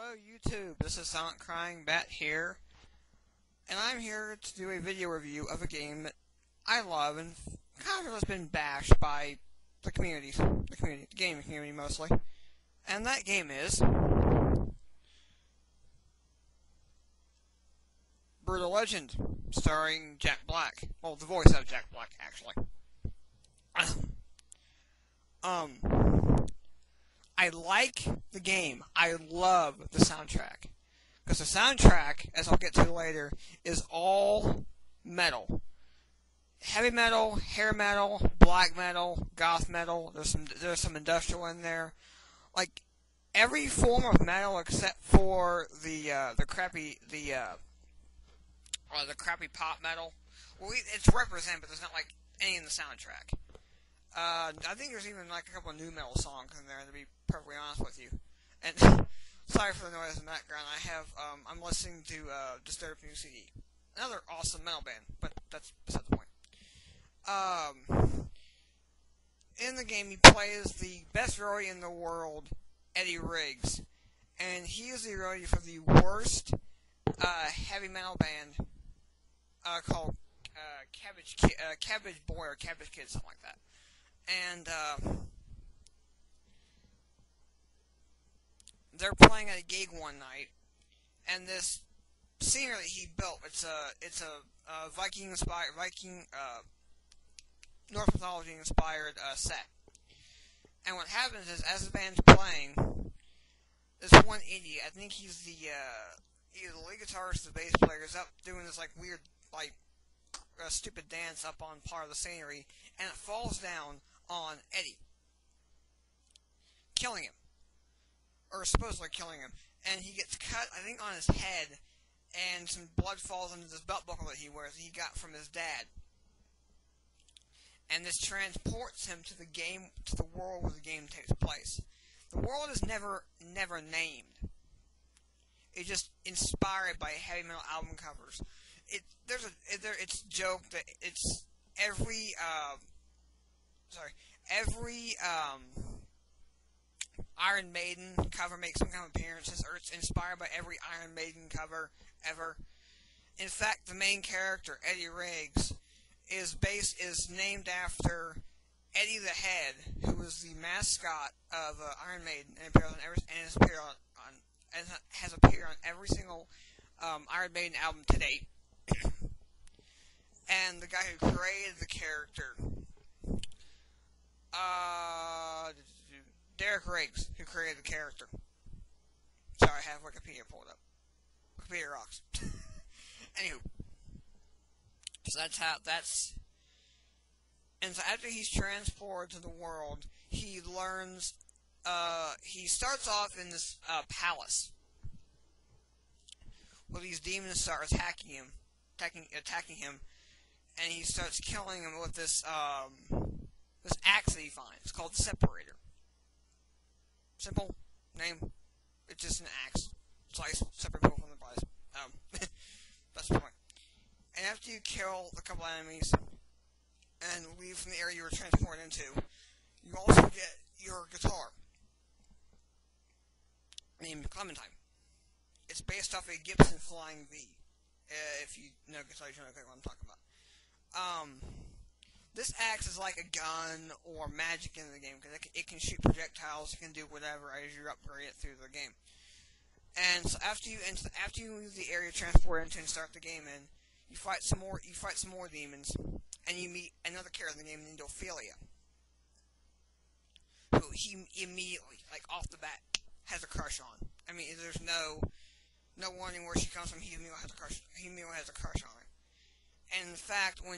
Hello YouTube, this is Silent Crying Bat here, and I'm here to do a video review of a game that I love and kind of has been bashed by the gaming community mostly, and that game is Brutal Legend, starring Jack Black. Well, the voice of Jack Black, actually. I like the game. I love the soundtrack. Because the soundtrack, as I'll get to later, is all metal. Heavy metal, hair metal, black metal, goth metal. There's some industrial in there. Like every form of metal except for the crappy pop metal. Well, it's represented, but there's not like any in the soundtrack. I think there's even like a couple of new metal songs in there, to be perfectly honest with you. And sorry for the noise in the background. I'm listening to Disturbed New CD, another awesome metal band, but that's beside the point. In the game, he plays the best roadie in the world, Eddie Riggs, and he is the roadie for the worst heavy metal band called Cabbage Boy or Cabbage Kid, something like that. And they're playing at a gig one night, and this scenery that he built, it's a Viking Norse mythology inspired set. And what happens is, as the band's playing, this one idiot, I think he's the lead guitarist, the bass player, is up doing this like weird stupid dance up on part of the scenery, and it falls down on Eddie, killing him, or supposedly killing him, and he gets cut, I think, on his head, and some blood falls into this belt buckle that he wears that he got from his dad, and this transports him to the world where the game takes place. The world is never named. It's just inspired by heavy metal album covers. It's joked that it's every Iron Maiden cover makes some kind of appearances, or it's inspired by every Iron Maiden cover ever. In fact, the main character, Eddie Riggs, is named after Eddie the Head, who was the mascot of Iron Maiden, and has appeared on every single Iron Maiden album to date. And the guy who created the character, Derek Riggs, who created the character. Sorry, I have Wikipedia pulled up. Wikipedia rocks. Anywho, so and so after he's transported to the world, he learns, he starts off in this palace, where these demons start attacking him, and he starts killing them with this axe that he finds. It's called the Separator. Simple name. It's just an axe. Slice, separate people from the bodies. That's the point. And after you kill a couple enemies and leave from the area you were transported into, you also get your guitar, named Clementine. It's based off a Gibson Flying V. If you know guitar, you know what I'm talking about. This axe is like a gun or magic in the game, because it can shoot projectiles, it can do whatever as you upgrade it through the game. And so after you leave the area transported into and start the game in, you fight some more demons, and you meet another character in the game named Ophelia, who he immediately, like off the bat, has a crush on. I mean, there's no warning where she comes from. He immediately has a crush on her. And in fact, when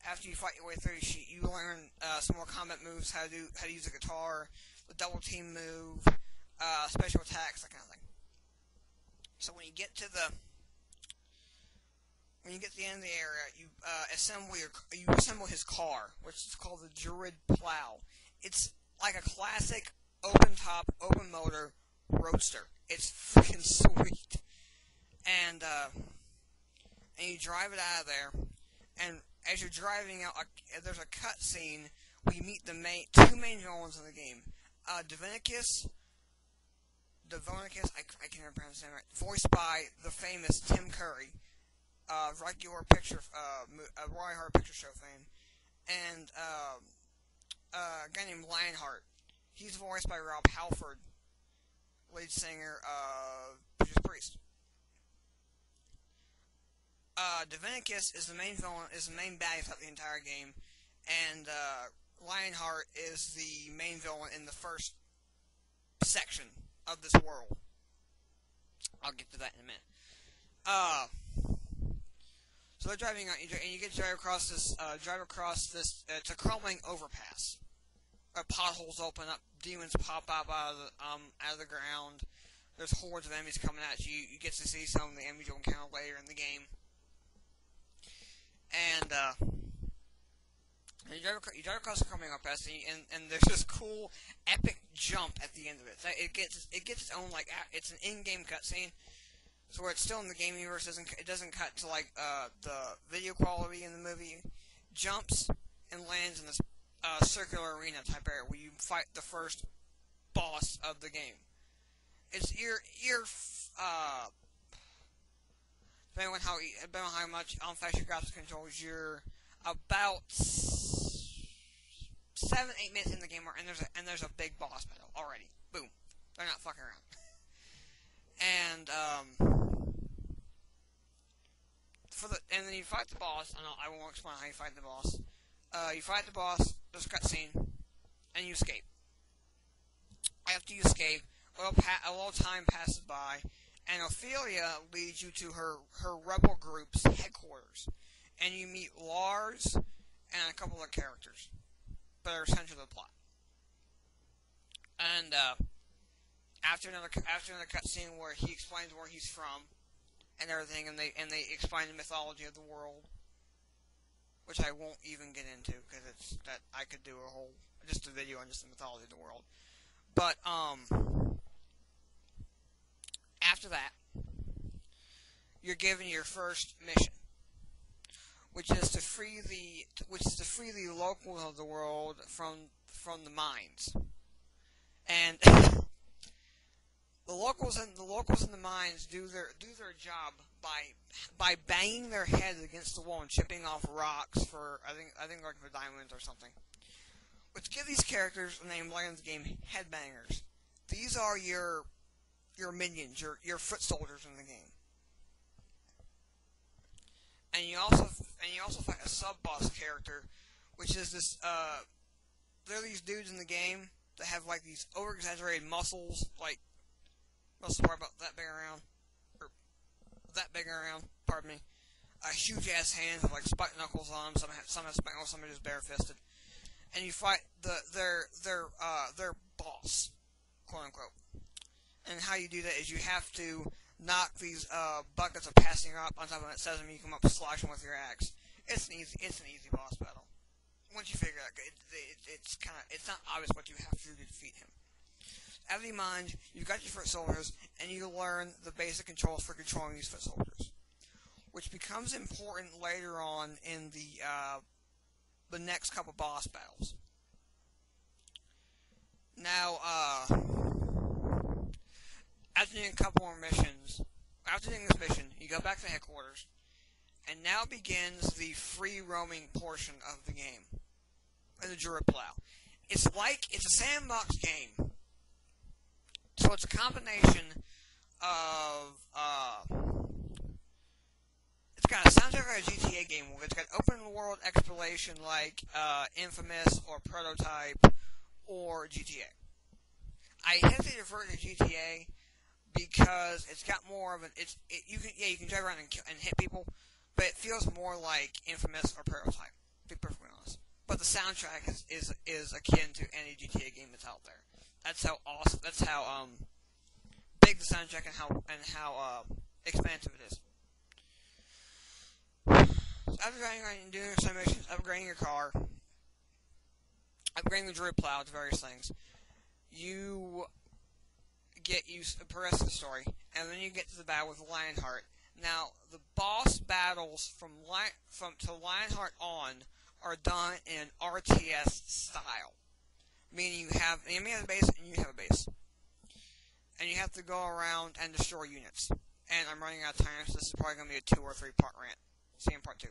after you fight your way through, you learn some more combat moves, how to use a guitar, the double team move, special attacks, that kind of thing. So when you get to the end of the area, you assemble his car, which is called the Druid Plow. It's like a classic open top, open motor roadster. It's freaking sweet, and you drive it out of there, and as you're driving out, there's a cut scene where you meet the two main villains in the game, Divinicus Devonicus, I can't remember his name right, voiced by the famous Tim Curry, regular picture, Roy Horror Picture Show fame, and a guy named Lionheart. He's voiced by Rob Halford, lead singer of Judas Priest. Devonicus is the main villain, is the main bad throughout the entire game, and Lionheart is the main villain in the first section of this world. I'll get to that in a minute. So they're driving on, and you get to drive across this. It's a crumbling overpass. Potholes open up, demons pop up out of the ground. There's hordes of enemies coming at you. You get to see some of the enemies you'll encounter later in the game. And you drive across the crumbling overpass, and there's this cool, epic jump at the end of it. It gets its own, like, it's an in-game cutscene. So where it's still in the game universe, it doesn't cut to like the video quality in the movie. Jumps and lands in this circular arena type area where you fight the first boss of the game. It's depending on how much fast your graphics controls, you're about 7-8 minutes in the game, and there's a big boss battle already. Boom, they're not fucking around. And and then you fight the boss. I won't explain how you fight the boss. You fight the boss. There's a cutscene, and you escape. After you escape, a little time passes by, and Ophelia leads you to her rebel group's headquarters, and you meet Lars and a couple of characters that are essential to the plot. And after another cutscene where he explains where he's from and everything, and they explain the mythology of the world, which I won't even get into because it's that I could do just a video on just the mythology of the world. But after that, you're given your first mission, which is to free the locals of the world from the mines. And the locals in the mines do their job by banging their heads against the wall and chipping off rocks for I think like for diamonds or something. Which give these characters the name later in the game headbangers. These are your minions, your foot soldiers in the game. And you also fight a sub-boss character, which is this there are these dudes in the game that have like these over-exaggerated muscles, like muscles probably about that big around, pardon me. Huge ass hands with like spiked knuckles on them. Some have spiked knuckles, some are just barefisted. And you fight their boss, quote unquote. And how you do that is you have to knock these buckets of passing rock on top of that sesame. You come up and slash them with your axe. It's an easy boss battle. Once you figure out, it's not obvious what you have to do to defeat him. Out of the mind, you've got your foot soldiers, and you learn the basic controls for controlling these foot soldiers, which becomes important later on in the next couple boss battles. Now, after doing a couple more missions, after doing this mission, you go back to headquarters, and now begins the free roaming portion of the game, in the Druid Plow. It's a sandbox game. So it's a combination of, it's got a soundtrack like a GTA game. It's got open world exploration like Infamous or Prototype or GTA. I hesitate to refer to GTA because it's got more of you can drive around and hit people, but it feels more like Infamous or Prototype, to be perfectly honest. But the soundtrack is akin to any GTA game that's out there. That's how awesome. That's how big the soundtrack and how expansive it is. So after doing some missions, upgrading your car, upgrading the Druid Plow to various things, you progress the story, and then you get to the battle with Lionheart. Now, the boss battles from Lionheart on are done in RTS style. Meaning you have the enemy has a base and you have a base. And you have to go around and destroy units. And I'm running out of time, so this is probably going to be a 2 or 3 part rant. See you in part 2.